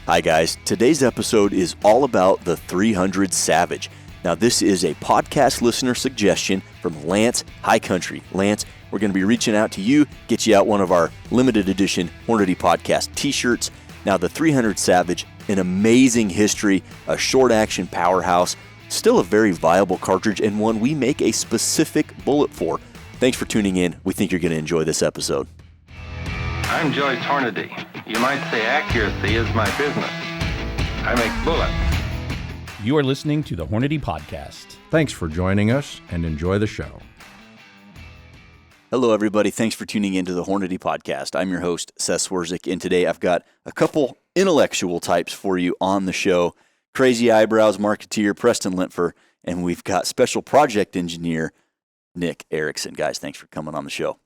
Hi guys, today's episode is all about the 300 Savage. Now this is a podcast listener suggestion from Lance High Country. Lance, we're going to be reaching out to you, get you out one of our limited edition Hornady podcast t-shirts. Now the 300 Savage, an amazing history, a short action powerhouse, still a very viable cartridge and one we make a specific bullet for. Thanks for tuning in. We think you're going to enjoy this episode. I'm Joyce Hornady. You might say accuracy is my business. I make bullets. You are listening to the Hornady Podcast. Thanks for joining us and enjoy the show. Hello, everybody. Thanks for tuning into the Hornady Podcast. I'm your host, Seth Swerczek, and today I've got a couple intellectual types for you on the show. Crazy Eyebrows marketeer Preston Lentfer, and we've got special project engineer Nick Earixson. Guys, thanks for coming on the show.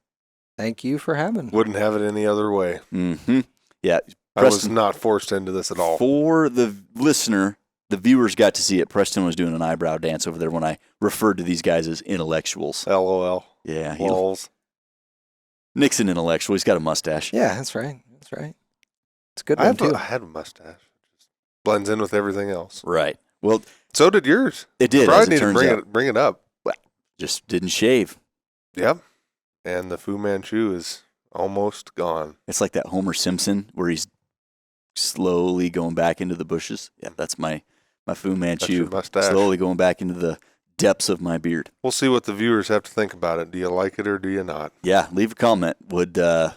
Thank you for having me. Wouldn't have it any other way. Mm-hmm. Yeah, Preston, I was not forced into this at all. For the listener, the viewers got to see it. Preston was doing an eyebrow dance over there when I referred to these guys as intellectuals. LOL. Yeah. Nick's an intellectual. He's got a mustache. Yeah, that's right. That's right. It's a good one, too. I had a mustache. It just blends in with everything else. Right. Well, so did yours. It did, Probably as it need turns to out. bring it up. Just didn't shave. Yep. And the Fu Manchu is almost gone. It's like that Homer Simpson where he's slowly going back into the bushes. Yeah, that's my Fu Manchu. Mustache. Slowly going back into the depths of my beard. We'll see what the viewers have to think about it. Do you like it or do you not? Yeah, leave a comment. I'm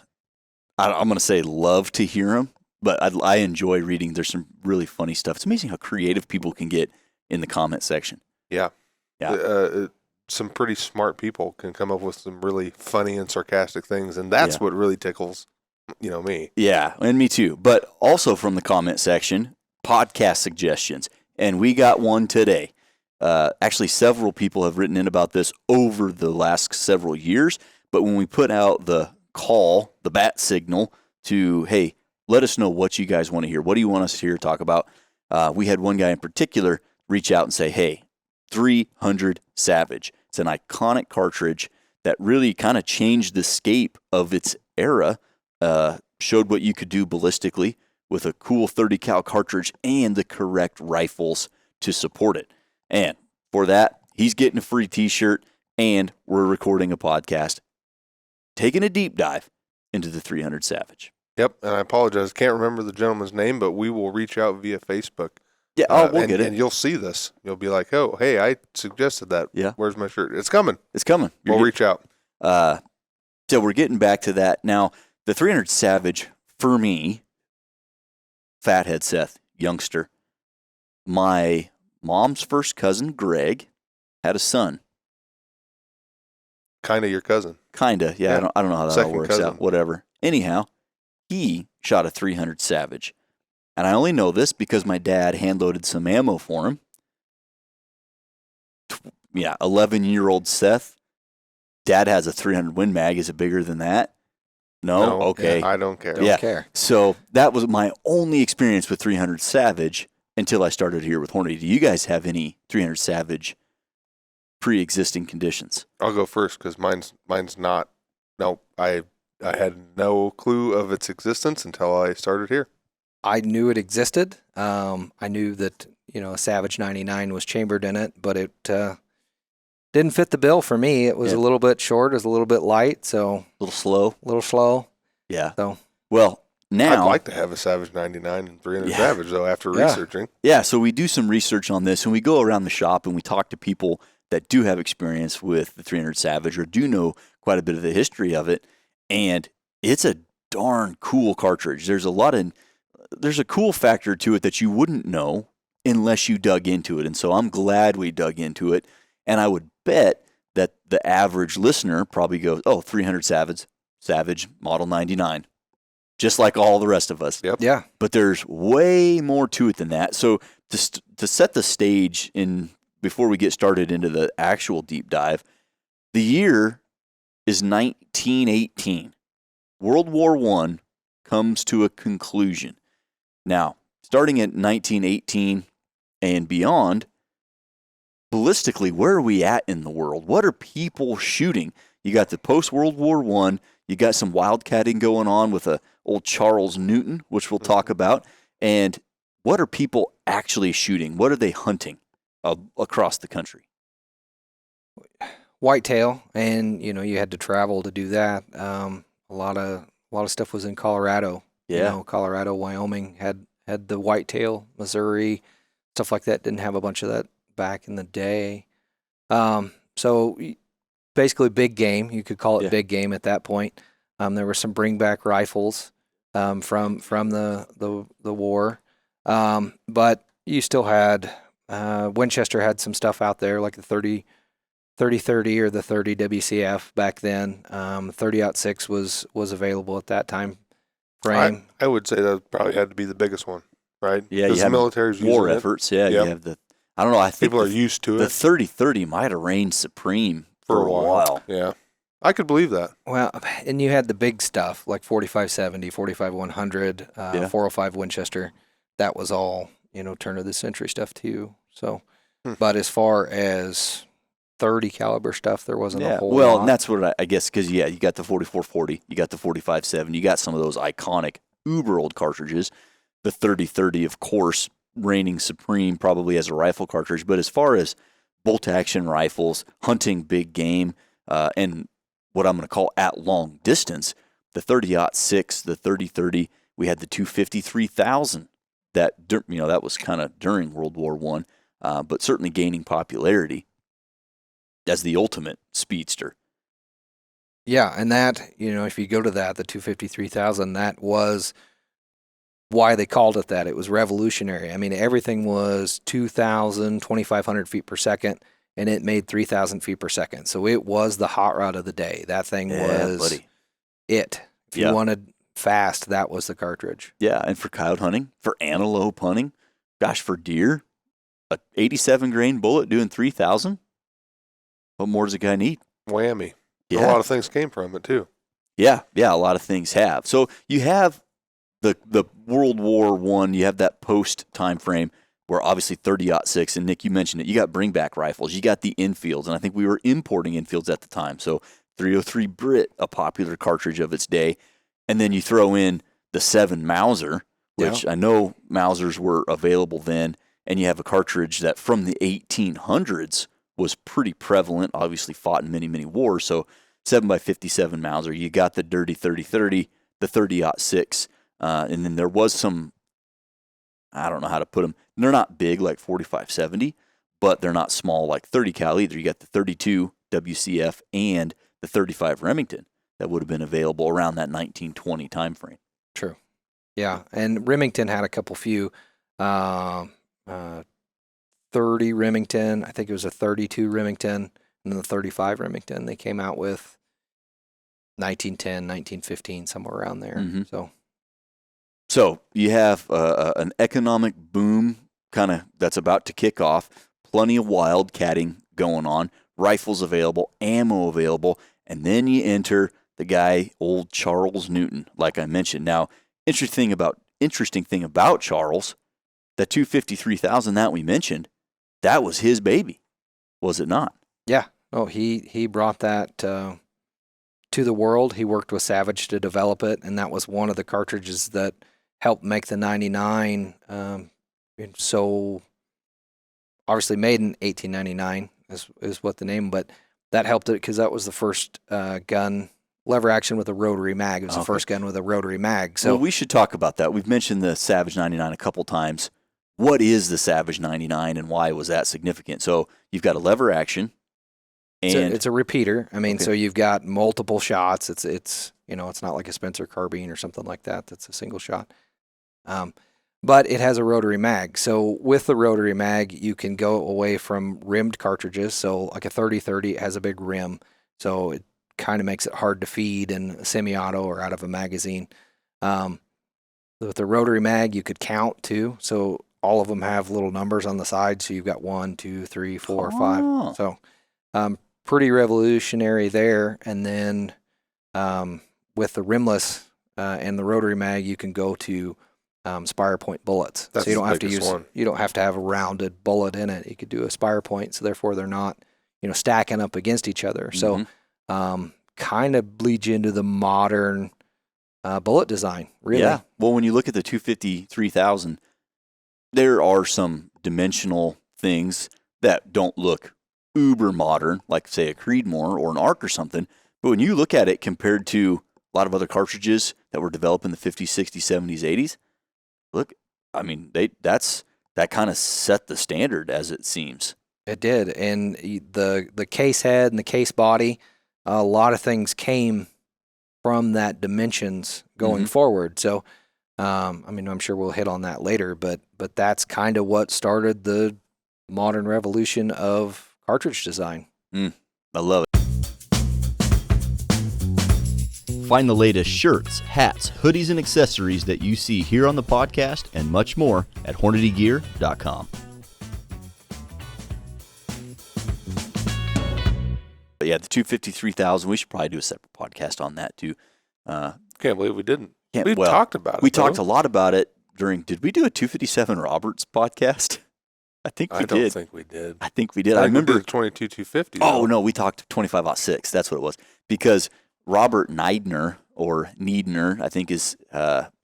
going to say love to hear them, but I enjoy reading. There's some really funny stuff. It's amazing how creative people can get in the comment section. Yeah. Yeah. Some pretty smart people can come up with some really funny and sarcastic things, and that's what really tickles, me. Yeah, and me too. But also from the comment section, podcast suggestions. And we got one today. Actually, several people have written in about this over the last several years. But when we put out the call, the bat signal to, hey, let us know what you guys want to hear. What do you want us to hear talk about? We had one guy in particular reach out and say, hey, 300 Savage. It's an iconic cartridge that really kind of changed the scape of its era, showed what you could do ballistically with a cool 30 cal cartridge and the correct rifles to support it. And for that, he's getting a free t-shirt and we're recording a podcast, taking a deep dive into the 300 Savage. Yep, and I apologize. Can't remember the gentleman's name, but we will reach out via Facebook. Yeah, we'll get it. And you'll see this. You'll be like, oh, hey, I suggested that. Yeah. Where's my shirt? It's coming. It's coming. We'll reach out. So we're getting back to that. Now, the 300 Savage, for me, Fathead Seth, youngster, my mom's first cousin, Greg, had a son. Kind of your cousin. Kinda, yeah. I don't know how that all works cousin. out. Whatever. Anyhow, he shot a 300 Savage. And I only know this because my dad hand-loaded some ammo for him. 11-year-old Seth. Dad has a 300 Win Mag. Is it bigger than that? No? Okay. I don't care. Don't care. So that was my only experience with 300 Savage until I started here with Hornady. Do you guys have any 300 Savage pre-existing conditions? I'll go first because mine's not. No, I had no clue of its existence until I started here. I knew it existed. I knew that, a Savage 99 was chambered in it, but it didn't fit the bill for me. It was a little bit short. It was a little bit light, so... A little slow? Yeah. So, well, now... I'd like to have a Savage 99 and 300 Savage, though, after researching. Yeah, so we do some research on this, and we go around the shop, and we talk to people that do have experience with the 300 Savage or do know quite a bit of the history of it, and it's a darn cool cartridge. There's a cool factor to it that you wouldn't know unless you dug into it. And so I'm glad we dug into it. And I would bet that the average listener probably goes, 300 Savage Model 99, just like all the rest of us. Yep. Yeah. But there's way more to it than that. So to set the stage before we get started into the actual deep dive, the year is 1918. World War I comes to a conclusion. Now, starting at 1918 and beyond, ballistically, where are we at in the world? What are people shooting? You got the post-World War I, you got some wildcatting going on with old Charles Newton, which we'll talk about, and what are people actually shooting? What are they hunting across the country? Whitetail, and you had to travel to do that. A lot of stuff was in Colorado. Yeah. Colorado, Wyoming had the whitetail. Missouri, stuff like that didn't have a bunch of that back in the day. So basically big game. You could call it big game at that point. There were some bring back rifles from the war, but you still had Winchester had some stuff out there like the 30-30 or the 30 WCF back then. 30-06 was available at that time frame. I would say that probably had to be the biggest one, right? Yeah, you the have military's war using efforts. It. Yeah, Yep. you have I don't know. I think people are used to the it 30-30 might have reigned supreme for a while. Yeah, I could believe that. Well, and you had the big stuff like 45-70, 45-100, 405 Winchester. That was all, turn of the century stuff too. So, but as far as 30 caliber stuff, there wasn't a whole lot. And that's what I guess, because, you got the 44-40, you got the 45-7, you got some of those iconic uber old cartridges. The 30-30, of course, reigning supreme probably as a rifle cartridge. But as far as bolt-action rifles, hunting big game, and what I'm going to call at long distance, the 30-06, the 30-30, we had the 250-3000. That was kind of during World War I, but certainly gaining popularity as the ultimate speedster. Yeah, and that, if you go to that, the 250-3000, that was why they called it that. It was revolutionary. I mean, everything was 2,000, 2,500 feet per second, and it made 3,000 feet per second. So it was the hot rod of the day. That thing was it. If you wanted fast, that was the cartridge. Yeah, and for coyote hunting, for antelope hunting, gosh, for deer, a 87 grain bullet doing 3,000. What more does a guy need? Whammy. Yeah. A lot of things came from it too. Yeah, a lot of things have. So you have the World War I, you have that post time frame where obviously 30-06, and Nick, you mentioned it, you got bring back rifles, you got the infields, and I think we were importing infields at the time. So 303 Brit, a popular cartridge of its day, and then you throw in the 7 Mauser, which I know Mausers were available then, and you have a cartridge that from the 1800s was pretty prevalent, obviously fought in many, many wars. So 7x57 Mauser, you got the dirty 30-30, the 30-06, and then there was some, I don't know how to put them, they're not big like 45-70, but they're not small like 30 cal either. You got the 32 WCF and the 35 Remington that would have been available around that 1920 time frame. True. Yeah, and Remington had a couple few 30 Remington, I think it was a 32 Remington, and then the 35 Remington. They came out with 1910, 1915, somewhere around there. Mm-hmm. So you have an economic boom kind of that's about to kick off, plenty of wildcatting going on, rifles available, ammo available, and then you enter the guy, old Charles Newton, like I mentioned. Now, interesting thing about Charles, the 250-3000 that we mentioned, that was his baby, was it not? Yeah. Oh, he brought that to the world. He worked with Savage to develop it, and that was one of the cartridges that helped make the 99 so obviously made in 1899 is what the name, but that helped it because that was the first gun lever action with a rotary mag. It was the first gun with a rotary mag. So we should talk about that. We've mentioned the Savage 99 a couple times. What is the Savage 99 and why was that significant? So you've got a lever action. And it's a repeater. I mean, so you've got multiple shots. It's it's not like a Spencer carbine or something like that. That's a single shot. But it has a rotary mag. So with the rotary mag, you can go away from rimmed cartridges. So like a 30-30, it has a big rim. So it kind of makes it hard to feed in a semi-auto or out of a magazine. With the rotary mag, you could count too. So all of them have little numbers on the side. So you've got 1, 2, 3, 4, 5. So pretty revolutionary there. And then with the rimless and the rotary mag, you can go to spire point bullets. That's so you don't have to biggest one. you don't have to have a rounded bullet in it. You could do a spire point, so therefore they're not stacking up against each other. So kind of bleeds you into the modern bullet design, really. Yeah. Well, when you look at the 250-3000, there are some dimensional things that don't look uber modern, like say a Creedmoor or an Arc or something. But when you look at it compared to a lot of other cartridges that were developed in the 50s, 60s, 70s, 80s, look, I mean, that kind of set the standard, as it seems. It did, and the case head and the case body, a lot of things came from that dimensions going forward. So, I mean, I'm sure we'll hit on that later, but that's kind of what started the modern revolution of cartridge design. I love it. Find the latest shirts, hats, hoodies, and accessories that you see here on the podcast and much more at HornadyGear.com. But yeah, the 253,000, we should probably do a separate podcast on that too. Can't believe we didn't. Yeah, We well, talked about it. We talked a lot about it did we do a 257 Roberts podcast? I think we I don't did. think we did. I think we did. I I remember. the 22-250. Oh, no, we talked 25-06. That's what it was. Because Robert Neidner, or Neidner, I think is,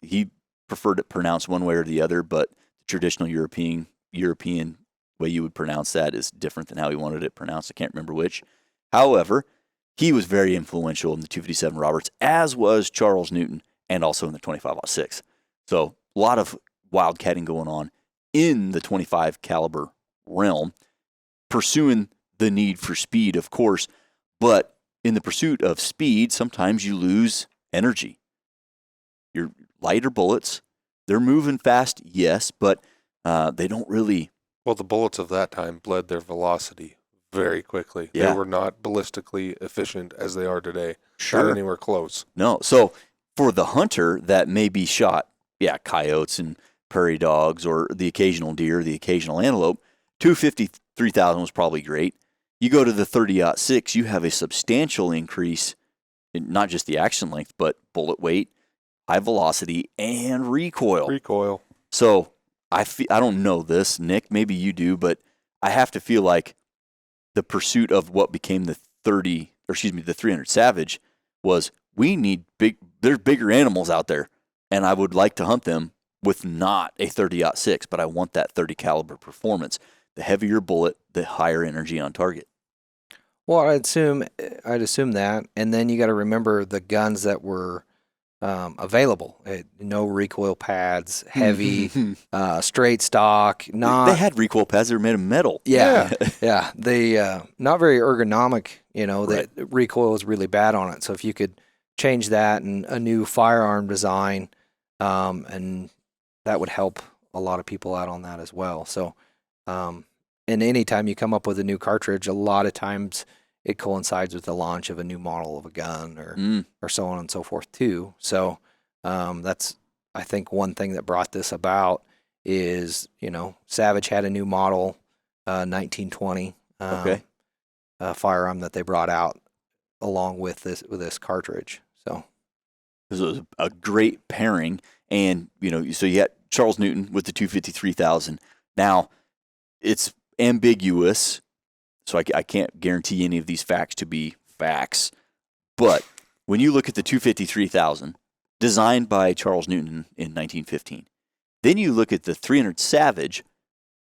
he preferred it pronounced one way or the other, but the traditional European way you would pronounce that is different than how he wanted it pronounced. I can't remember which. However, he was very influential in the 257 Roberts, as was Charles Newton, and also in the 25-06. So a lot of wildcatting going on in the 25 caliber realm, pursuing the need for speed, of course, but in the pursuit of speed, sometimes you lose energy. Your lighter bullets, they're moving fast, yes, but they don't really. Well, the bullets of that time bled their velocity very quickly. Yeah. They were not ballistically efficient as they are today. Sure. Not anywhere close. No. So for the hunter that may be shot, coyotes and prairie dogs or the occasional deer, the occasional antelope, 253,000 was probably great. You go to the 30-06, you have a substantial increase in not just the action length, but bullet weight, high velocity, and recoil. Recoil. So I don't know this, Nick, maybe you do, but I have to feel like the pursuit of what became the 300 Savage was there's bigger animals out there, and I would like to hunt them with not a 30-06, but I want that 30 caliber performance. The heavier bullet, the higher energy on target. Well, I'd assume that, and then you got to remember the guns that were available. No recoil pads, heavy, straight stock. They had recoil pads that were made of metal. Yeah. They not very ergonomic. Right. The recoil was really bad on it. So if you could change that and a new firearm design, and that would help a lot of people out on that as well. So, and anytime you come up with a new cartridge, a lot of times it coincides with the launch of a new model of a gun or so on and so forth too. So that's, I think, one thing that brought this about is, Savage had a new model, 1920 firearm that they brought out along with this cartridge. So this was a great pairing. And, so you got Charles Newton with the 253,000. Now, it's ambiguous, so I can't guarantee any of these facts to be facts. But when you look at the 253,000, designed by Charles Newton in 1915, then you look at the 300 Savage,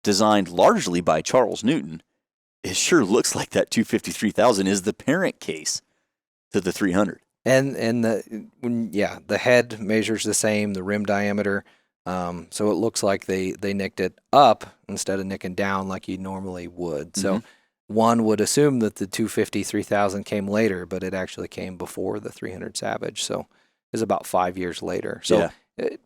designed largely by Charles Newton, it sure looks like that 253,000 is the parent case to the 300. And the head measures the same, the rim diameter. So it looks like they nicked it up instead of nicking down like you normally would. So one would assume that the 253,000 came later, but it actually came before the 300 Savage. So it was about 5 years later. So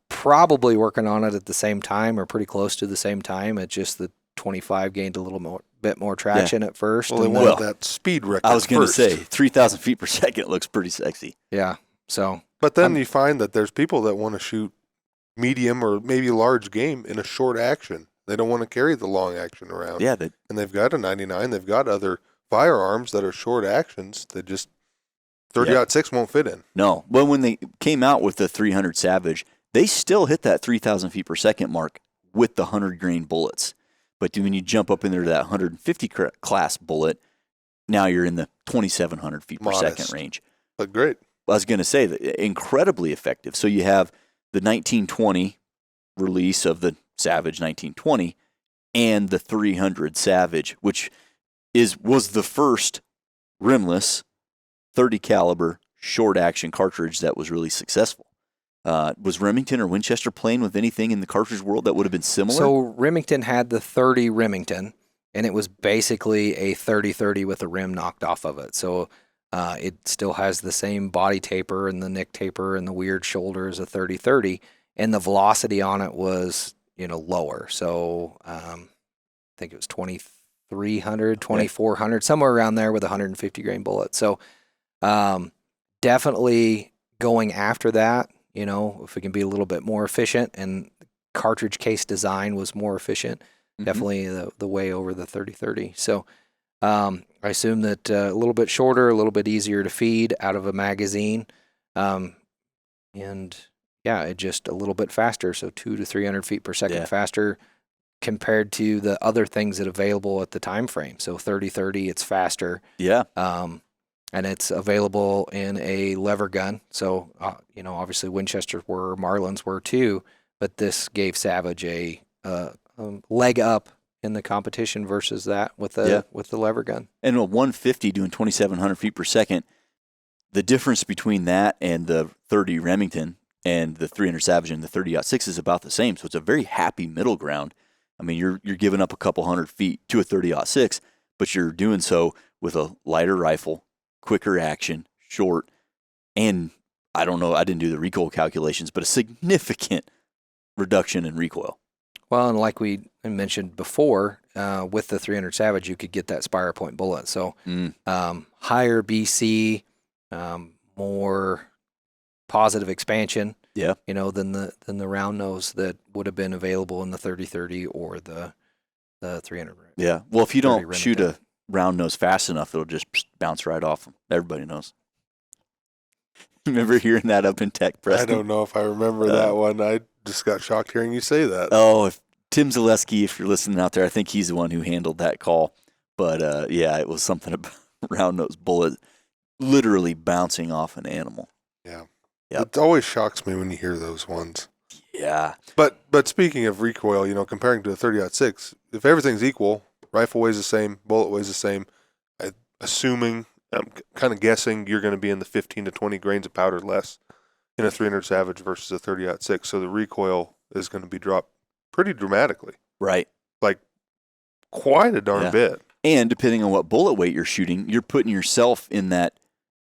probably working on it at the same time or pretty close to the same time. It's just the 25 gained a little bit more traction at first. Well, they wanted that speed record. I was going to say 3,000 feet per second looks pretty sexy. Yeah. So, but then you find that there's people that want to shoot medium or maybe large game in a short action. They don't want to carry the long action around. Yeah. And they've got a 99. They've got other firearms that are short actions that just 30-06 won't fit in. No. Well, when they came out with the 300 Savage, they still hit that 3,000 feet per second mark with the 100 grain bullets. But when you jump up in there to that 150 class bullet, now you're in the 2,700 feet per second range. But great. I was going to say that incredibly effective. So you have the 1920 release of the Savage 1920 and the 300 Savage, which was the first rimless 30 caliber short action cartridge that was really successful. Was Remington or Winchester playing with anything in the cartridge world that would have been similar? So Remington had the 30 Remington, and it was basically a 30-30 with a rim knocked off of it. So it still has the same body taper and the neck taper and the weird shoulder as a 30-30, and the velocity on it was, lower. So I think it was 2,300, 2,400, somewhere around there with a 150 grain bullet. So definitely going after that, if we can be a little bit more efficient, and cartridge case design was more efficient, definitely the way over the 30-30. So I assume that a little bit shorter, a little bit easier to feed out of a magazine, and it just a little bit faster, so 200 to 300 feet per second faster compared to the other things that are available at the time frame. So 30-30, it's faster. Yeah. And it's available in a lever gun. So, obviously Winchester were, Marlins were too, but this gave Savage a leg up in the competition versus that with the lever gun. And a 150 doing 2,700 feet per second, the difference between that and the 30 Remington and the 300 Savage and the 30-06 is about the same. So it's a very happy middle ground. I mean, you're giving up a couple hundred feet to a 30-06, but you're doing so with a lighter rifle, quicker action, short, and I don't know, I didn't do the recoil calculations, but a significant reduction in recoil. Well, and like we mentioned before, with the 300 Savage, you could get that Spire Point bullet. So higher BC, more positive expansion, than the round nose that would have been available in the 30-30 or the 300. Yeah. Well, if you don't Remington. shoot a round nose fast enough, it'll just bounce right off them. Everybody knows. Remember hearing that up in Tech, Preston? I don't know if I remember that one. I just got shocked hearing you say that. Oh, if Tim Zaleski, if you're listening out there, I think he's the one who handled that call. But it was something about round nose bullet literally bouncing off an animal. Yeah. Yep. It always shocks me when you hear those ones. Yeah. But speaking of recoil, comparing to a 30-06, if everything's equal, rifle weighs the same, bullet weighs the same, I'm kind of guessing you're going to be in the 15 to 20 grains of powder less in a 300 Savage versus a 30-06. So the recoil is going to be dropped pretty dramatically. Right. Like quite a darn bit. And depending on what bullet weight you're shooting, you're putting yourself in that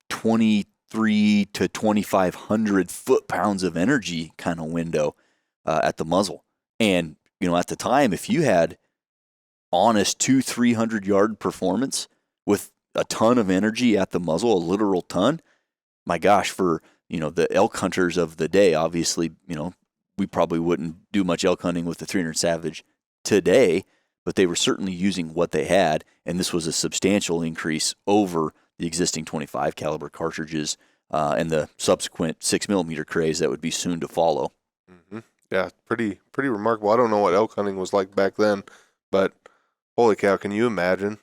23 to 2,500 foot-pounds of energy kind of window at the muzzle. And, at the time, if you had honest 200-300 yard performance with a ton of energy at the muzzle, a literal ton, my gosh, for, the elk hunters of the day, obviously, we probably wouldn't do much elk hunting with the 300 Savage today, but they were certainly using what they had, and this was a substantial increase over the existing 25 caliber cartridges and the subsequent 6mm craze that would be soon to follow. Mm-hmm. Yeah, pretty remarkable. I don't know what elk hunting was like back then, but holy cow, can you imagine?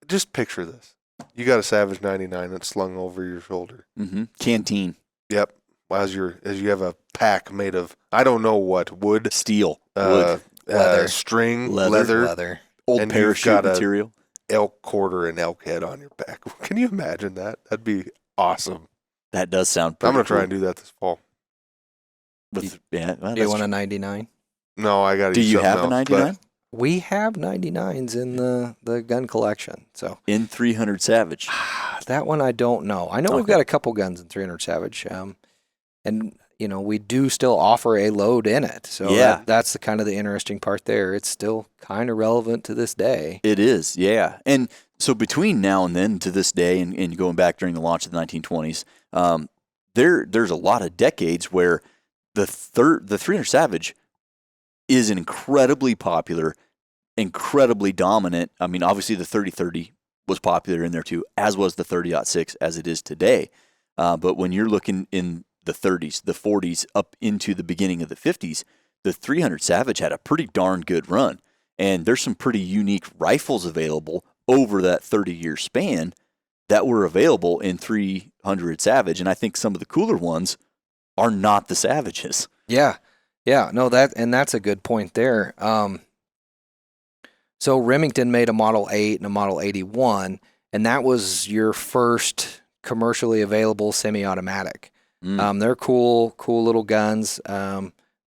Just picture this. You got a Savage 99 that's slung over your shoulder. Mm-hmm. Canteen. Yep. As you have a pack made of, I don't know what, wood, Steel. Wood. Leather. string, Leather. Old and parachute you've got material. elk quarter and elk head on your back. Can you imagine that? That'd be awesome. That does sound pretty I'm going to try cool. and do that this fall. Well, Do you want a 99? No, I got to Do you have a 99? We have 99s in the gun collection. So In 300 Savage. that one I don't know. I know we've got a couple guns in 300 Savage. And we do still offer a load in it. So that's the kind of the interesting part there. It's still kind of relevant to this day. It is, yeah. And so between now and then to this day and going back during the launch of the 1920s, there's a lot of decades where the 300 Savage is an incredibly popular, incredibly dominant. I mean, obviously the 30-30 was popular in there too, as was the 30-06 as it is today. But when you're looking in the 30s, the 40s, up into the beginning of the 50s, the 300 Savage had a pretty darn good run. And there's some pretty unique rifles available over that 30-year span that were available in 300 Savage. And I think some of the cooler ones are not the Savages. Yeah. Yeah, no, that's a good point there. So Remington made a Model 8 and a Model 81, and that was your first commercially available semi-automatic. They're cool little guns.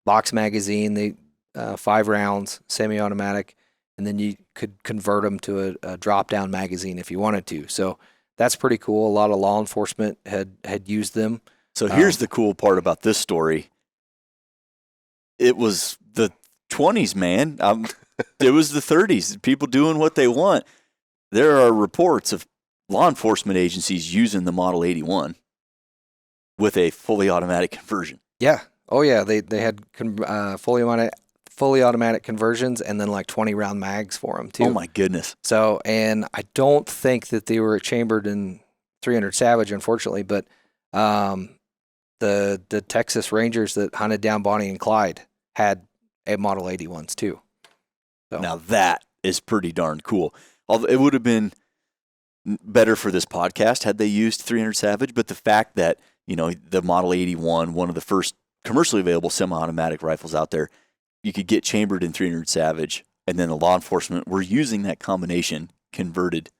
Box magazine, they 5 rounds, semi-automatic, and then you could convert them to a drop-down magazine if you wanted to. So that's pretty cool. A lot of law enforcement had used them. So here's the cool part about this story. It was the 20s, man. It was the 30s. People doing what they want. There are reports of law enforcement agencies using the Model 81 with a fully automatic conversion. Yeah. Oh, yeah. They had fully automatic conversions and then like 20-round mags for them, too. Oh, my goodness. So, and I don't think that they were chambered in 300 Savage, unfortunately, but the Texas Rangers that hunted down Bonnie and Clyde had a Model 81s, too. So. Now, that is pretty darn cool. Although it would have been better for this podcast had they used 300 Savage, but the fact that, the Model 81, one of the first commercially available semi-automatic rifles out there, you could get chambered in 300 Savage, and then the law enforcement were using that combination converted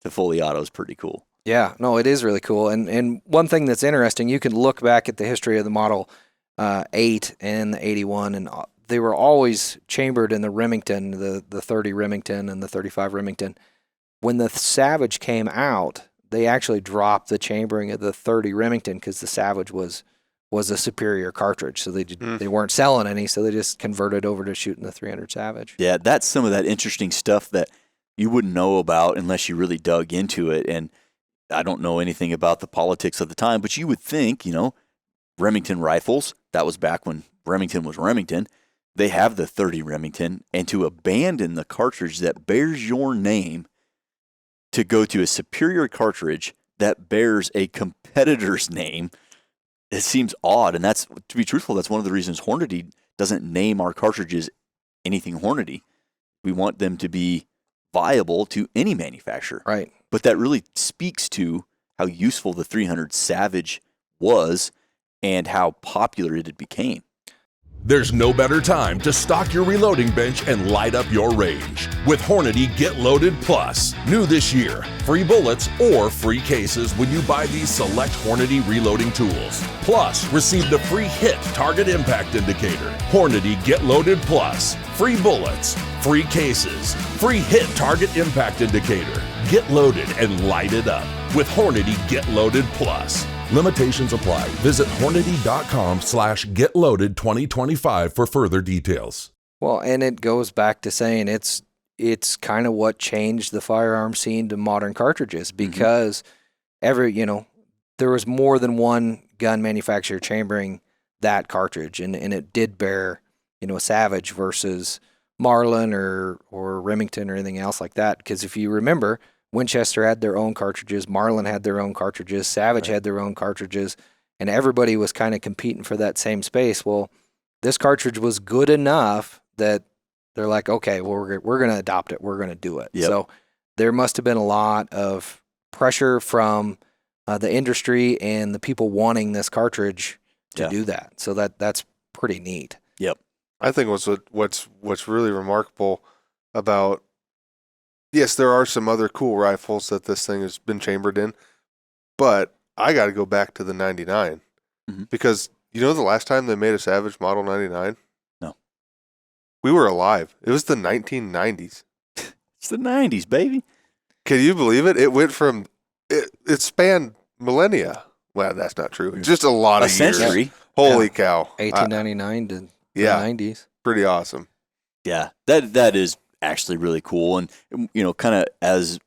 to fully auto is pretty cool. Yeah, no, it is really cool. And one thing that's interesting, you can look back at the history of the Model 8 and the 81, and they were always chambered in the Remington, the 30 Remington and the 35 Remington. When the Savage came out, they actually dropped the chambering of the 30 Remington because the Savage was a superior cartridge. So they weren't selling any, so they just converted over to shooting the 300 Savage. Yeah, that's some of that interesting stuff that you wouldn't know about unless you really dug into it. And I don't know anything about the politics of the time, but you would think, Remington rifles, that was back when Remington was Remington, they have the 30 Remington, and to abandon the cartridge that bears your name to go to a superior cartridge that bears a competitor's name, it seems odd. And that's, to be truthful, that's one of the reasons Hornady doesn't name our cartridges anything Hornady. We want them to be viable to any manufacturer. Right. But that really speaks to how useful the 300 Savage was and how popular it became. There's no better time to stock your reloading bench and light up your range with Hornady Get Loaded Plus. New this year, free bullets or free cases when you buy these select Hornady reloading tools. Plus, receive the free HIT Target Impact Indicator. Hornady Get Loaded Plus. Free bullets, free cases, free HIT Target Impact Indicator. Get loaded and light it up with Hornady Get Loaded Plus. Limitations apply. Visit Hornady.com/getloaded2025 for further details. Well, and it goes back to saying it's kind of what changed the firearm scene to modern cartridges because there was more than one gun manufacturer chambering that cartridge, and it did bear, a Savage versus Marlin or Remington or anything else like that. Because if you remember, Winchester had their own cartridges, Marlin had their own cartridges, Savage had their own cartridges, and everybody was kind of competing for that same space. Well, this cartridge was good enough that they're like, okay, well, we're going to adopt it. We're going to do it. Yep. So there must have been a lot of pressure from the industry and the people wanting this cartridge to do that. So that's pretty neat. Yep. I think what's really remarkable about, yes, there are some other cool rifles that this thing has been chambered in, but I got to go back to the 99 because the last time they made a Savage Model 99? No. We were alive. It was the 1990s. It's the 90s, baby. Can you believe it? It went from, it spanned millennia. Well, that's not true. Just a lot of years. Century. Holy cow. 1899 to the 90s. Pretty awesome. Yeah, that is actually really cool. And, kind of as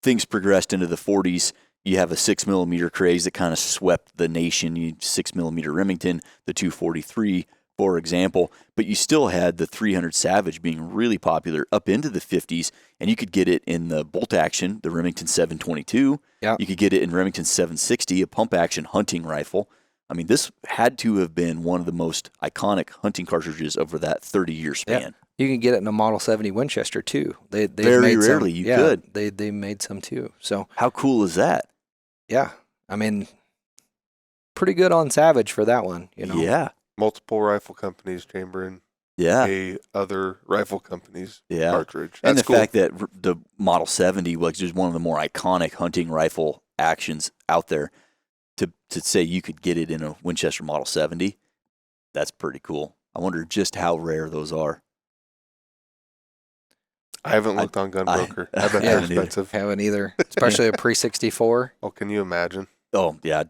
things progressed into the 40s, you have a 6mm craze that kind of swept the nation. 6mm Remington, the 243, for example. But you still had the 300 Savage being really popular up into the 50s, and you could get it in the bolt action, the Remington 722. Yeah. You could get it in Remington 760, a pump action hunting rifle. I mean, this had to have been one of the most iconic hunting cartridges over that 30-year span. Yeah. You can get it in a Model 70 Winchester, too. They Very made rarely some, you could. They made some, too. So how cool is that? Yeah. I mean, pretty good on Savage for that one, Yeah. multiple rifle companies chambering Yeah. a other rifle company's Yeah. cartridge. And That's the cool. fact that the Model 70 was just one of the more iconic hunting rifle actions out there, to say you could get it in a Winchester Model 70, that's pretty cool. I wonder just how rare those are. I haven't looked on Gunbroker. I bet they're haven't either. expensive. Haven't either, especially a pre-64. Oh, can you imagine? Oh, yeah.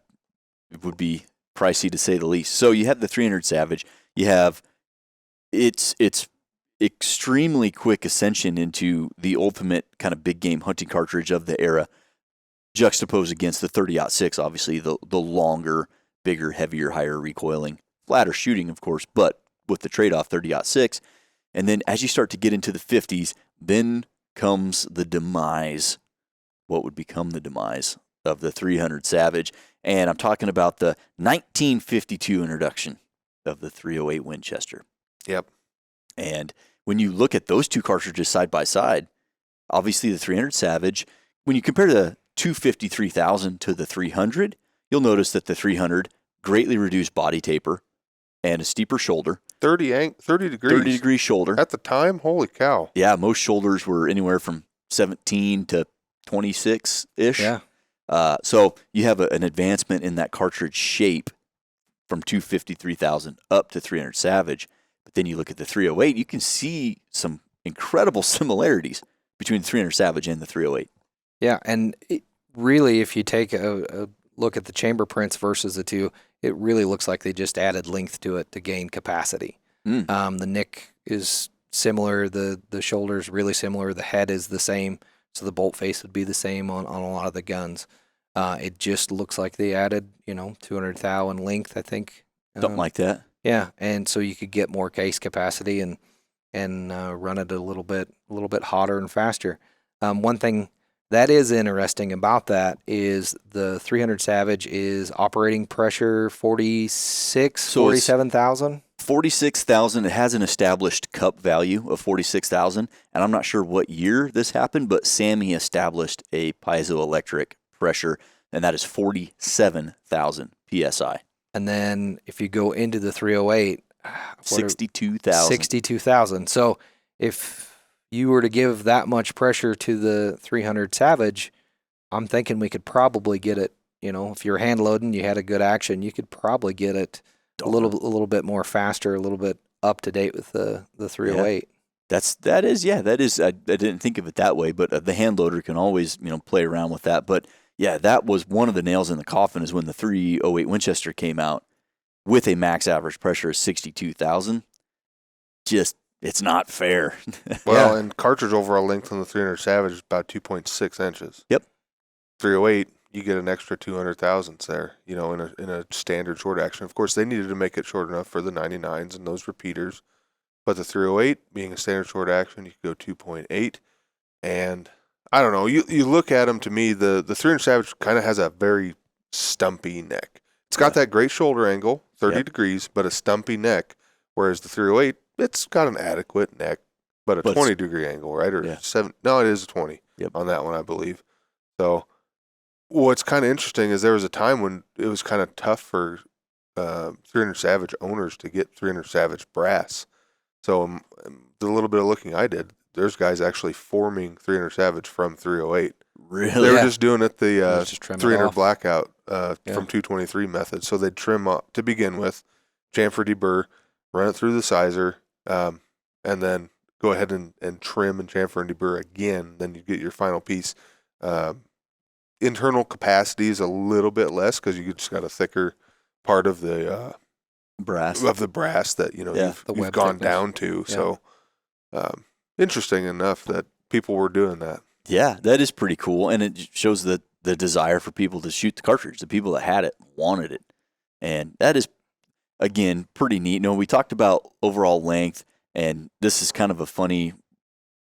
It would be pricey to say the least. So you have the 300 Savage. You have it's extremely quick ascension into the ultimate kind of big game hunting cartridge of the era, juxtaposed against the 30-06, obviously the longer, bigger, heavier, higher recoiling, flatter shooting, of course, but with the trade-off 30-06. And then as you start to get into the 50s, then comes the demise, what would become the demise of the 300 Savage. And I'm talking about the 1952 introduction of the 308 Winchester. Yep. And when you look at those two cartridges side by side, obviously the 300 Savage, when you compare the 253,000 to the 300, you'll notice that the 300 greatly reduced body taper and a steeper shoulder. 30 degrees. 30-degree shoulder. At the time, holy cow. Yeah, most shoulders were anywhere from 17 to 26-ish. Yeah. So you have an advancement in that cartridge shape from 253,000 up to 300 Savage. But then you look at the 308, you can see some incredible similarities between the 300 Savage and the 308. Yeah, and really, if you take a look at the chamber prints versus the two, it really looks like they just added length to it to gain capacity. The nick is similar, the shoulder's really similar, the head is the same, so the bolt face would be the same on a lot of the guns. It just looks like they added, 200 thou in length, I think. Something like that. Yeah, and so you could get more case capacity and run it a little bit hotter and faster. One thing that is interesting about that is the 300 Savage is operating pressure 47,000. 46,000. It has an established cup value of 46,000, and I'm not sure what year this happened, but Sammy established a piezoelectric pressure, and that is 47,000 psi. And then if you go into the 308, 62,000. 62,000. So if you were to give that much pressure to the 300 Savage, I'm thinking we could probably get it, if you're hand loading, you had a good action, you could probably get it a little bit more faster, a little bit up to date with the 308. Yeah. That is. I didn't think of it that way, but the hand loader can always, play around with that. But yeah, that was one of the nails in the coffin is when the 308 Winchester came out with a max average pressure of 62,000. Just, it's not fair. Well, and cartridge overall length on the 300 Savage is about 2.6 inches. Yep. 308, you get an extra 200 thousandths there, in a standard short action. Of course, they needed to make it short enough for the 99s and those repeaters. But the 308, being a standard short action, you could go 2.8. And I don't know, you look at them, to me, the 300 Savage kind of has a very stumpy neck. It's got that great shoulder angle, 30 degrees, but a stumpy neck, whereas the 308, it's got an adequate neck, but a 20-degree angle, right? Or 7? No, it is a 20 on that one, I believe. So what's kind of interesting is there was a time when it was kind of tough for 300 Savage owners to get 300 Savage brass. So the little bit of looking I did, there's guys actually forming 300 Savage from 308. Really? They were just doing it the Just trim it 300 off. blackout from 223 method. So they'd trim up to begin with, chamfer deburr, run it through the sizer, and then go ahead and trim and chamfer and deburr again. Then you get your final piece. Internal capacity is a little bit less because you just got a thicker part of the brass that you've gone down to. Yeah. So interesting enough that people were doing that. Yeah, that is pretty cool, and it shows the desire for people to shoot the cartridge. The people that had it wanted it, and that is, again, pretty neat. We talked about overall length, and this is kind of a funny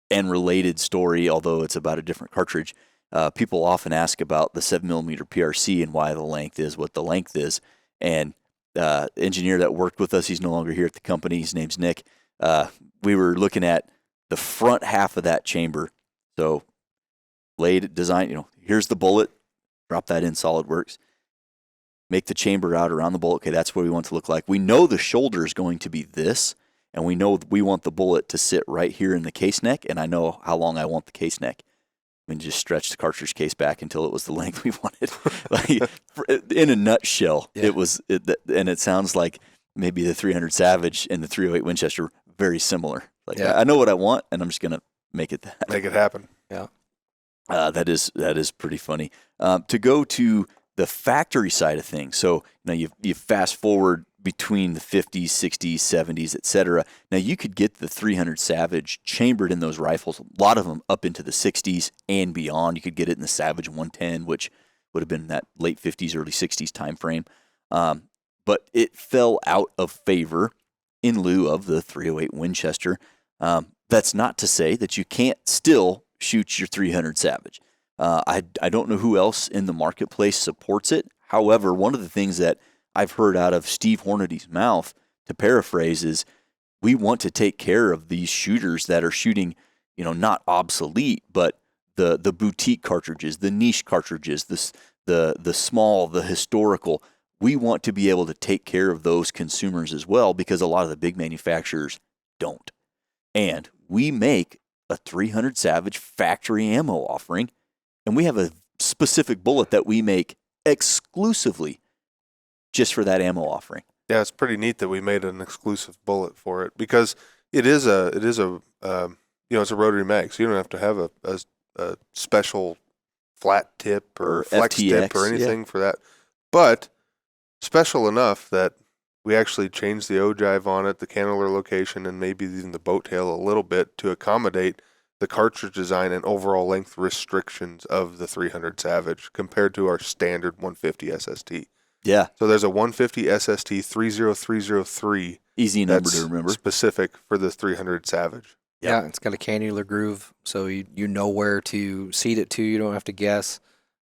and related story, although it's about a different cartridge. People often ask about the 7mm PRC and why the length is what the length is, and the engineer that worked with us, he's no longer here at the company. His name's Nick. We were looking at the front half of that chamber, so laid design, here's the bullet, drop that in SolidWorks. make the chamber out around the bullet. Okay, that's what we want it to look like. We know the shoulder is going to be this, and we know we want the bullet to sit right here in the case neck, and I know how long I want the case neck. And just stretch the cartridge case back until it was the length we wanted. Like, in a nutshell, Yeah. and it sounds like maybe the 300 Savage and the 308 Winchester very similar. Like, Yeah. I know what I want, and I'm just gonna make it that. Make it happen. Yeah. That is pretty funny. To go to the factory side of things, so you fast forward between the 50s, 60s, 70s, etc. Now you could get the 300 Savage chambered in those rifles, a lot of them up into the 60s and beyond. You could get it in the Savage 110, which would have been that late 50s, early 60s time frame. But it fell out of favor in lieu of the 308 Winchester. That's not to say that you can't still shoot your 300 Savage. I don't know who else in the marketplace supports it. However, one of the things that I've heard out of Steve Hornady's mouth, to paraphrase, is we want to take care of these shooters that are shooting, not obsolete, but the boutique cartridges, the niche cartridges, the small, the historical. We want to be able to take care of those consumers as well, because a lot of the big manufacturers don't. And we make a 300 Savage factory ammo offering, and we have a specific bullet that we make exclusively just for that ammo offering. Yeah, it's pretty neat that we made an exclusive bullet for it, because it's a rotary mag, so you don't have to have a special flat tip or flex FTX, tip or anything for that. But special enough that we actually changed the ogive on it, the cannular location, and maybe even the boat tail a little bit to accommodate the cartridge design and overall length restrictions of the 300 Savage compared to our standard 150 SST. Yeah. So there's a 150 SST 30303. Easy number that's to remember. specific for the 300 Savage. Yep. Yeah, it's got a cannular groove, so you know where to seat it to. You don't have to guess.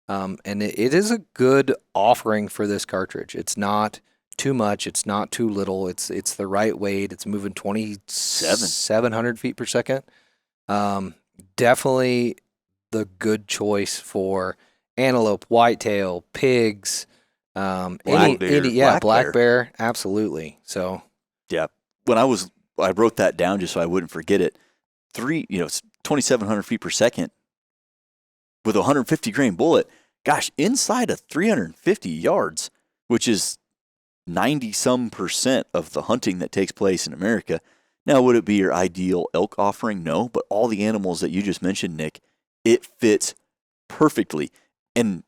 And it is a good offering for this cartridge. It's not too much. It's not too little. It's the right weight. It's moving 2,700 feet per second. Definitely the good choice for antelope, whitetail, pigs, Black bear, absolutely. So yeah, when I wrote that down just so I wouldn't forget it. It's 2,700 feet per second with a 150 grain bullet. Gosh, inside of 350 yards, which is 90% of the hunting that takes place in America. Now, would it be your ideal elk offering? No, but all the animals that you just mentioned, Nick, it fits perfectly. And,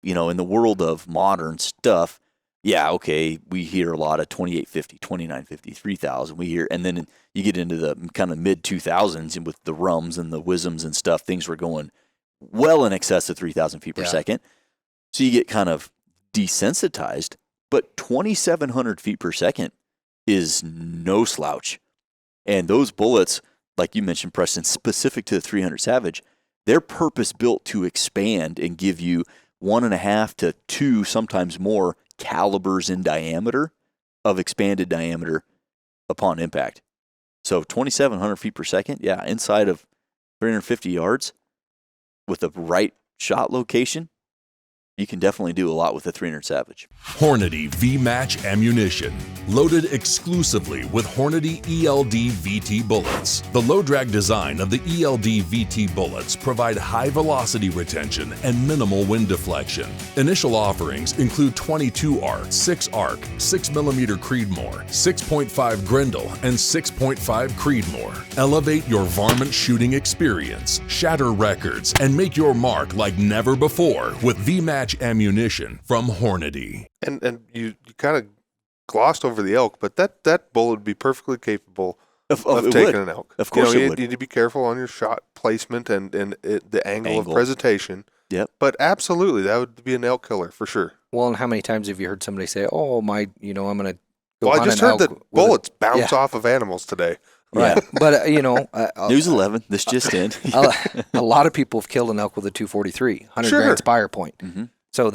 in the world of modern stuff, yeah, okay, we hear a lot of 2850, 2950, 3000. We hear, and then you get into the kind of mid 2000s with the rums and the wisms and stuff. Things were going well in excess of 3,000 feet per second. So you get kind of desensitized, but 2,700 feet per second is no slouch. And those bullets, like you mentioned, Preston, specific to the 300 Savage, they're purpose built to expand and give you 1.5 to 2, sometimes more calibers in diameter of expanded diameter upon impact. So 2,700 feet per second, yeah, inside of 350 yards with the right shot location, you can definitely do a lot with the 300 Savage. Hornady V-Match ammunition, loaded exclusively with Hornady ELD VT bullets. The low-drag design of the ELD VT bullets provide high velocity retention and minimal wind deflection. Initial offerings include 22 ARC, 6 ARC, 6mm Creedmoor, 6.5 Grendel, and 6.5 Creedmoor. Elevate your varmint shooting experience, shatter records, and make your mark like never before with V-Match ammunition from Hornady. And you kind of glossed over the elk, but that bullet would be perfectly capable of taking an elk. Of course it you would. need to be careful on your shot placement and the angle of presentation. Yep. But absolutely, that would be an elk killer for sure. Well, and how many times have you heard somebody say, "Oh, I'm going to go Well, I hunt just an heard elk that with bullets bounce off of animals today. Right. But, News 11, this just in. a lot of people have killed an elk with a 243, 100 Sure. grain spire point. Mhm. So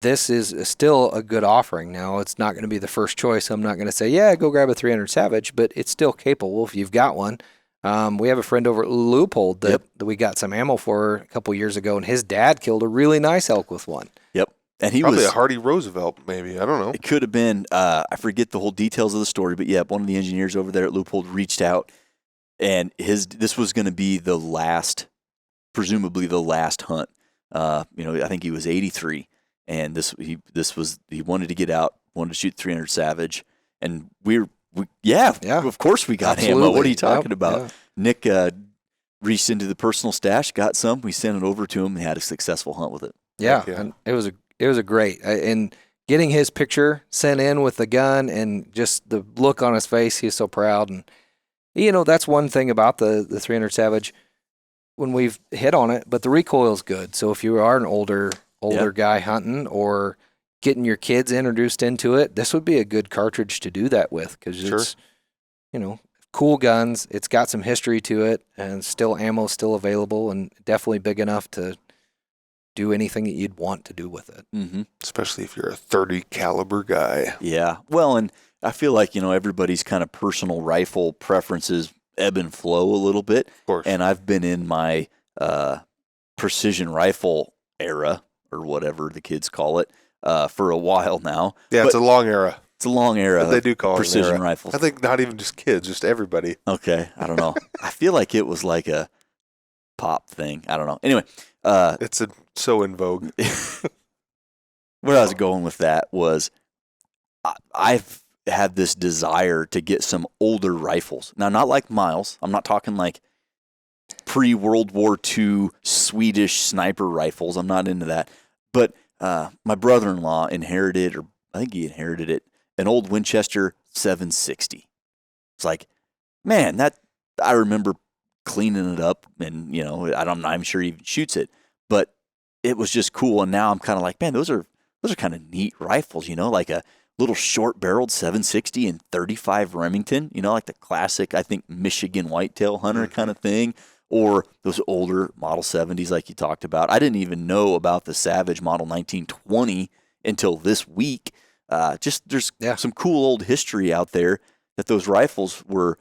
this is still a good offering. Now, it's not going to be the first choice. I'm not going to say, yeah, go grab a 300 Savage, but it's still capable if you've got one. We have a friend over at Leupold that we got some ammo for a couple years ago, and his dad killed a really nice elk with one. Yep. And he probably was a Hardy Roosevelt, maybe. I don't know. It could have been. I forget the whole details of the story, but yeah, one of the engineers over there at Leupold reached out, and this was going to be the last, presumably the last hunt. I think he was 83, and he wanted to get out, wanted to shoot 300 Savage, and of course we got Absolutely. ammo. What are you talking about? Yeah. Nick reached into the personal stash, got some. We sent it over to him, and had a successful hunt with it. Yeah, Yeah. and it was a great, and getting his picture sent in with the gun and just the look on his face, he's so proud. And that's one thing about the 300 Savage when we've hit on it, but the recoil's good. So if you are an older guy hunting or getting your kids introduced into it, this would be a good cartridge to do that with, because it's cool guns. It's got some history to it, and ammo still available, and definitely big enough to do anything that you'd want to do with it. Mm-hmm. Especially if you're a 30 caliber guy. Yeah. Well, and I feel like, everybody's kind of personal rifle preferences ebb and flow a little bit. Of course. And I've been in my precision rifle era, or whatever the kids call it, for a while now. Yeah, it's a long era. It's a long era. They do call it precision an era. rifles. I think not even just kids, just everybody. Okay. I don't know. I feel like it was like a pop thing. I don't know. Anyway. It's so in vogue. Where I was going with that was I've had this desire to get some older rifles. Now, not like Miles. I'm not talking like pre-World War II Swedish sniper rifles. I'm not into that. But my brother-in-law inherited, or I think he inherited it, an old Winchester 760. It's like, man, I remember cleaning it up, and I'm not even sure he even shoots it, but it was just cool. And now I'm kind of like, man, those are kind of neat rifles, like a little short barreled 760 and 35 Remington, like the classic, I think, Michigan whitetail hunter kind of thing, or those older Model 70s like you talked about. I didn't even know about the Savage Model 1920 until this week. There's some cool old history out there that those rifles were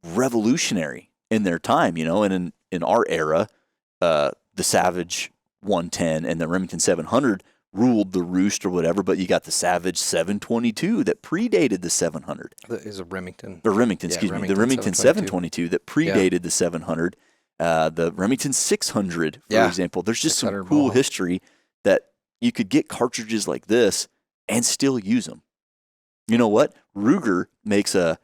revolutionary in their time, and in our era, the Savage 110 and the Remington 700 ruled the roost or whatever, but you got the Savage 722 that predated the 700. Is a Remington. The Remington, Yeah, excuse me. The Remington Remington 722 that predated the 700. The Remington 600, for example. There's just some cool history that you could get cartridges like this and still use them. You know what? Ruger makes a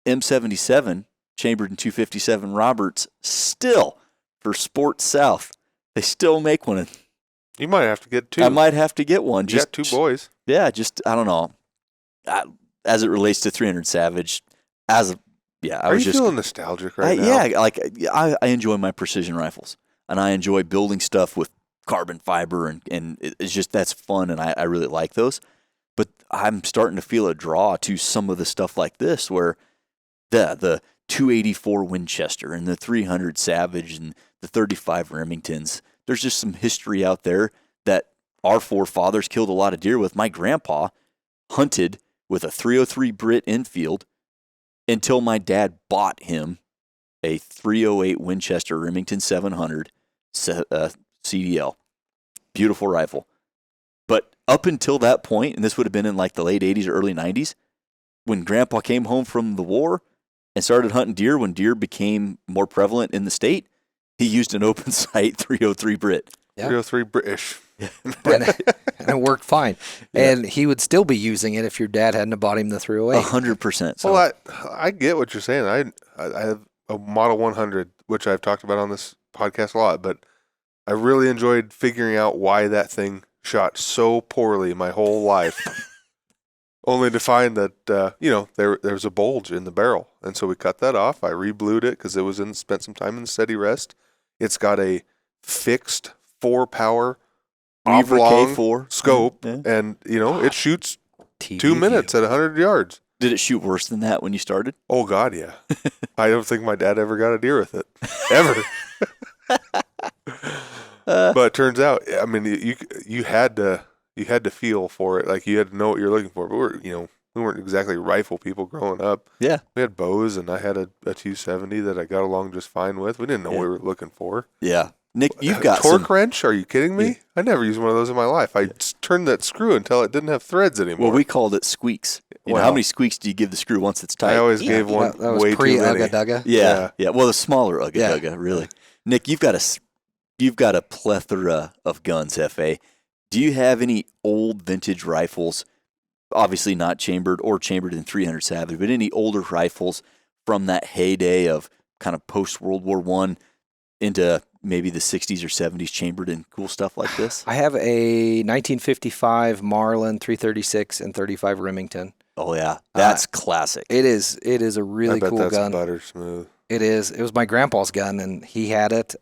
M77 chambered in 257 Roberts still for Sports South. They still make one. You might have to get two. I might have to get one. You got two boys. Yeah, I don't know. As it relates to 300 Savage, Are you feeling nostalgic right now? Yeah, I enjoy my precision rifles, and I enjoy building stuff with carbon fiber, and it's just, that's fun, and I really like those. But I'm starting to feel a draw to some of the stuff like this, where the 284 Winchester and the 300 Savage and the 35 Remingtons. There's just some history out there that our forefathers killed a lot of deer with. My grandpa hunted with a 303 Brit Enfield until my dad bought him a 308 Winchester Remington 700 CDL. Beautiful rifle. But up until that point, and this would have been in like the late 80s or early 90s, when Grandpa came home from the war and started hunting deer, when deer became more prevalent in the state, he used an open sight 303 Brit. Yeah. 303 British. and it worked fine. And he would still be using it if your dad hadn't bought him the 308. 100%. So. Well, I get what you're saying. I have a Model 100, which I've talked about on this podcast a lot, but I really enjoyed figuring out why that thing shot so poorly my whole life. Only to find that, there was a bulge in the barrel. And so we cut that off. I re-blued it because it was spent some time in steady rest. It's got a fixed 4-power Weaver oblong K4 scope, yeah. and, it shoots TV 2 minutes at 100 yards. Did it shoot worse than that when you started? Oh, God, yeah. I don't think my dad ever got a deer with it. Ever. But it turns out, I mean, you had to feel for it. Like, you had to know what you're looking for. But we weren't exactly rifle people growing up. Yeah. We had bows, and I had a 270 that I got along just fine with. We didn't know what we were looking for. Yeah. Nick, you've got torque wrench? Are you kidding me? I never used one of those in my life. I turned that screw until it didn't have threads anymore. Well, we called it squeaks. You know, how many squeaks do you give the screw once it's tight? I always gave one That was way too many. pre-Ugga-Dugga. Yeah. Well, the smaller Ugga-Dugga, really. Nick, you've got a plethora of guns, FA. Do you have any old vintage rifles, obviously not chambered or chambered in 300 Savage, but any older rifles from that heyday of kind of post-World War I into maybe the 60s or 70s chambered in cool stuff like this? I have a 1955 Marlin 336 and 35 Remington. Oh, yeah. That's classic. It is a really cool that's gun. butter smooth. It is. It was my grandpa's gun, and he had it.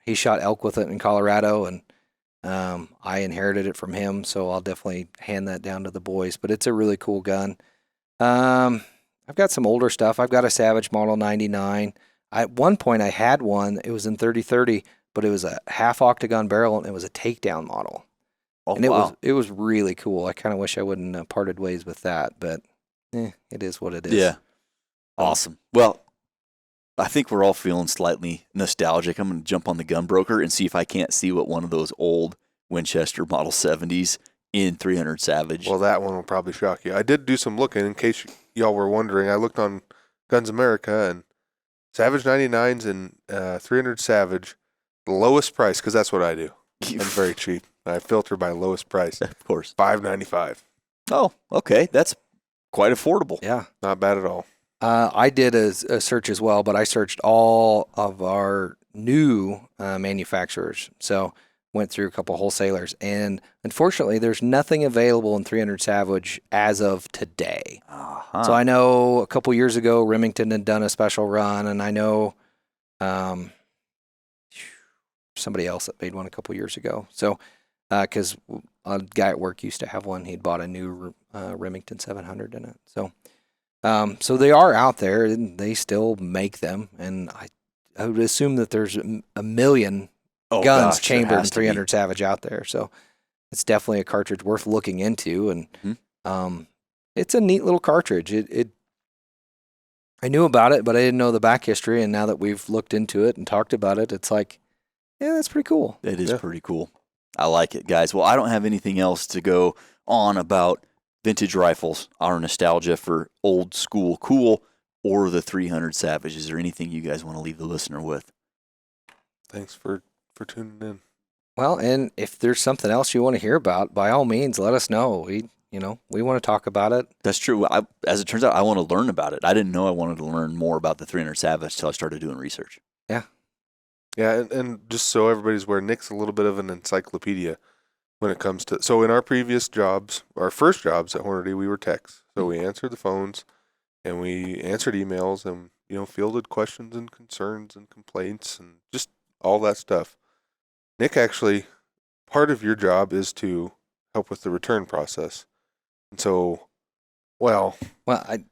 He shot elk with it in Colorado, and I inherited it from him, so I'll definitely hand that down to the boys. But it's a really cool gun. I've got some older stuff. I've got a Savage Model 99. At one point, I had one. It was in 30-30, but it was a half octagon barrel, and it was a takedown model. Oh, and wow. it was really cool. I kind of wish I wouldn't have parted ways with that, but it is what it is. Yeah. Awesome. Well, I think we're all feeling slightly nostalgic. I'm going to jump on the gun broker and see if I can't see what one of those old Winchester Model 70s in 300 Savage. Well, that one will probably shock you. I did do some looking in case y'all were wondering. I looked on Guns America and Savage 99s and 300 Savage, the lowest price, because that's what I do. I'm very cheap. I filter by lowest price. Of course. $5.95. Oh, okay. That's quite affordable. Yeah. Not bad at all. I did a search as well, but I searched all of our new manufacturers. So went through a couple wholesalers, and unfortunately, there's nothing available in 300 Savage as of today. Uh-huh. So I know a couple years ago, Remington had done a special run, and I know somebody else that made one a couple years ago. So because a guy at work used to have one, he'd bought a new Remington 700 in it. So they are out there, and they still make them. And I would assume that there's a million guns chambered in 300 Savage out there. So it's definitely a cartridge worth looking into. And it's a neat little cartridge. I knew about it, but I didn't know the back history. And now that we've looked into it and talked about it, it's like, yeah, that's pretty cool. It is pretty cool. I like it, guys. Well, I don't have anything else to go on about vintage rifles, our nostalgia for old school cool, or the 300 Savage. Is there anything you guys want to leave the listener with? Thanks for tuning in. Well, and if there's something else you want to hear about, by all means, let us know. We want to talk about it. That's true. As it turns out, I want to learn about it. I didn't know I wanted to learn more about the 300 Savage until I started doing research. Yeah, and just so everybody's aware, Nick's a little bit of an encyclopedia when it comes to. So in our previous jobs, our first jobs at Hornady, we were techs. So we answered the phones, and we answered emails, and fielded questions and concerns and complaints and just all that stuff. Nick, actually, part of your job is to help with the return process, and so. Well, I'm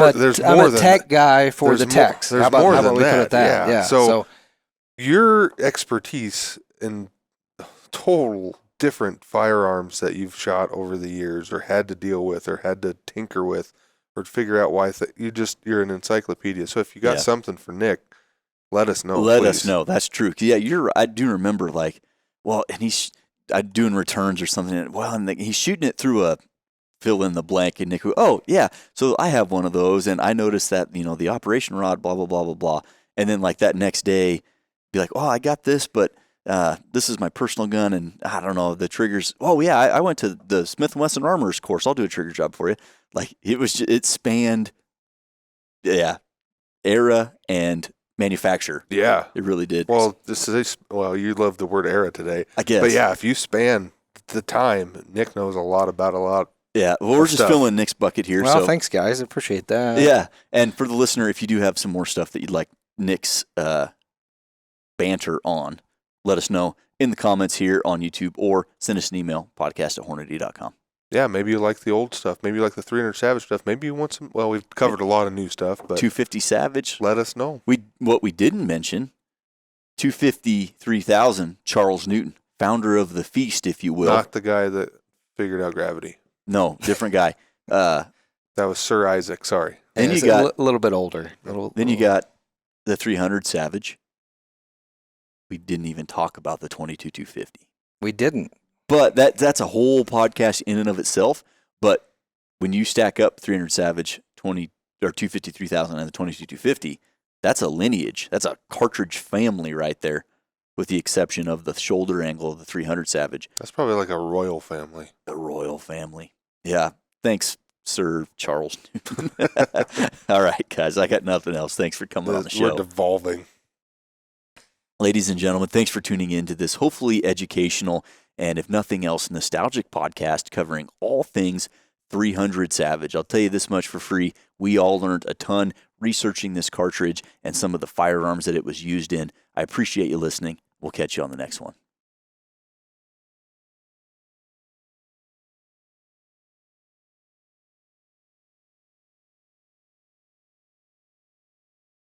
a tech guy for the techs. How about we put it that? Yeah. So your expertise in total different firearms that you've shot over the years or had to deal with or had to tinker with or figure out why you're an encyclopedia. So if you got something for Nick, let us know. Let us know. That's true. Yeah, I do remember and he's doing returns or something. Well, and he's shooting it through a fill in the blank, and Nick, so I have one of those, and I noticed that, the operation rod, blah, blah, blah, blah, blah. And then that next day, be like, oh, I got this, but this is my personal gun, and I don't know, the triggers. Oh, yeah, I went to the Smith & Wesson Armorer's course. I'll do a trigger job for you. It spanned, era and manufacturer. Yeah. It really did. Well, you love the word era today. I guess. But yeah, if you span the time, Nick knows a lot about a lot. Yeah, well, we're just filling Nick's bucket here. Well, so thanks, guys. I appreciate that. Yeah, and for the listener, if you do have some more stuff that you'd like Nick's banter on, let us know in the comments here on YouTube or send us an email, podcast@hornady.com. Yeah, maybe you like the old stuff. Maybe you like the 300 Savage stuff. Maybe you want some. Well, we've covered a lot of new stuff, but 250 Savage. Let us know. What we didn't mention, 250 3000 Charles Newton, founder of the Feast, if you will. Not the guy that figured out gravity. No, different guy. That was Sir Isaac. Sorry. Then you got a little bit older. You got the 300 Savage. we didn't even talk about the 22-250. We didn't. But that's a whole podcast in and of itself. But when you stack up 300 Savage 250 3000 and the 22-250, that's a lineage. That's a cartridge family right there, with the exception of the shoulder angle of the 300 Savage. That's probably like a royal family. The royal family. Yeah. Thanks, Sir Charles. All right, guys. I got nothing else. Thanks for coming on the show. We're devolving. Ladies and gentlemen, thanks for tuning in to this hopefully educational and, if nothing else, nostalgic podcast covering all things 300 Savage. I'll tell you this much for free. We all learned a ton researching this cartridge and some of the firearms that it was used in. I appreciate you listening. We'll catch you on the next one.